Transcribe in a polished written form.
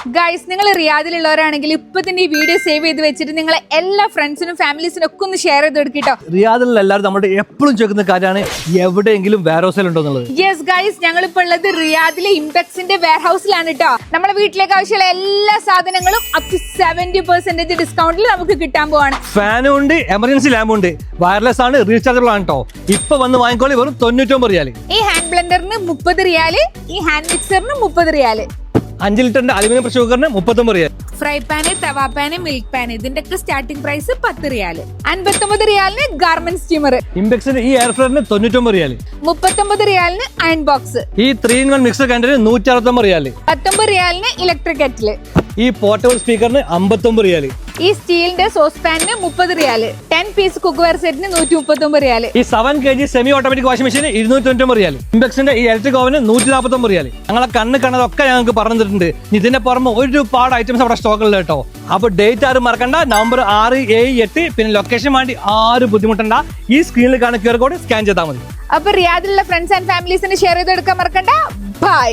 Guys, നിങ്ങൾ റിയാദിലുള്ളവരാണെങ്കിൽ ഇപ്പൊ തന്നെ ഈ വീഡിയോ സേവ് ചെയ്ത് വെച്ചിട്ട് നിങ്ങളെ എല്ലാ ഫ്രണ്ട്സിനും ഫാമിലീസിനും ഒക്കെ ഒന്ന് ഷെയർ ചെയ്ത് കൊടുക്കിട്ടോ. റിയാദിലുള്ള എല്ലാവരും നമ്മുടെ എപ്പോഴും ചോദിക്കുന്ന കാര്യമാണ് എവിടെയെങ്കിലും വെയർ ഹൗസിൽ ഉണ്ടോ എന്നുള്ളത്. യെസ് ഗൈസ്, ഞങ്ങളിപ്പോൾ ഉള്ളത് റിയാദിലെ ഇംപെക്സിന്റെ വെയർ ഹൗസിലാണ് കേട്ടോ. നമ്മുടെ വീട്ടിലേക്ക് ആവശ്യമുള്ള എല്ലാ സാധനങ്ങളും അപ് ടു 70% ഡിസ്കൗണ്ടിൽ നമുക്ക് കിട്ടാൻ പോവാണ്. ഫാനും ഉണ്ട്, എമർജൻസി ലാമ്പും ഉണ്ട്, വയർലെസ് ആണ്, റീചാർജബിൾ ആണ് കേട്ടോ. ഇപ്പൊ വന്ന് വാങ്ങിക്കോളി, വെറും 99 റിയാൽ. ഈ ഹാൻഡ് ബ്ലെൻഡറിന് 30 റിയാല്, ഈ ഹാൻഡ് മിക്സറിന് 30 റിയാല്, 5 ലിറ്ററിന്റെ അലുമിനിയം പ്രഷർ കുക്കറിന് 39 റിയാൽ. ഫ്രൈ പാന്, തവാ പാന്, മിൽക്ക് പാന് ഇതിന്റെ ഒക്കെ സ്റ്റാർട്ടിംഗ് പ്രൈസ് 10 റിയാല്. 59 റിയാലിന് ഗാർമെന്റ് സ്റ്റീമർ. ഇംപെക്സിന്റെ ഈ എയർ ഫ്രയറിന് 99 റിയാൽ. 39 റിയാലിന് അയൺ ബോക്സ്. ഈ 3-in-1 മിക്സർ ഗ്രൈൻഡറിന് 169 റിയാൽ. 19 റിയാലിന് ഇലക്ട്രിക് കെറ്റില്. ഈ പോർട്ടബിൾ സ്പീക്കറിന് 59 റിയാൽ. ഈ സ്റ്റീലിന്റെ സോസ് പാനിന് 30 റിയാല്. 10 പീസ് കുക്ക് വെയർ സെറ്റിന് 139 റിയാല്. ഈ 7 kg സെമി ഓട്ടോമാറ്റിക് വാഷിംഗ് മെഷീന് 299 റിയാൽ. ഇംപെക്സിന്റെ ഈ ഇലക്ട്രിക് ഓവന് 149 റിയാൽ. ഞങ്ങളെ കണ്ണ് കണ്ടതൊക്കെ ഞങ്ങൾക്ക് പറഞ്ഞു തന്നിട്ടുണ്ട്. ഇതിന്റെ പുറമെ ഒരുപാട് ഐറ്റംസ് അവിടെ സ്റ്റോക്കുള്ള കേട്ടോ. അപ്പൊ ഡേറ്റ് ആരും മറക്കണ്ട. നമ്പർ 6, 7, 8 പിന്നെ ലൊക്കേഷൻ വേണ്ടി ആരും ബുദ്ധിമുട്ടണ്ട. ഈ സ്ക്രീനിൽ കാണുന്ന QR കോഡ് സ്കാൻ ചെയ്താൽ മതി. അപ്പൊ റിയാദിലുള്ള ഫ്രണ്ട്സ് ആൻഡ് ഫാമിലീസിന് ഷെയർ ചെയ്ത് എടുക്കാൻ മറക്കണ്ട. ബൈ.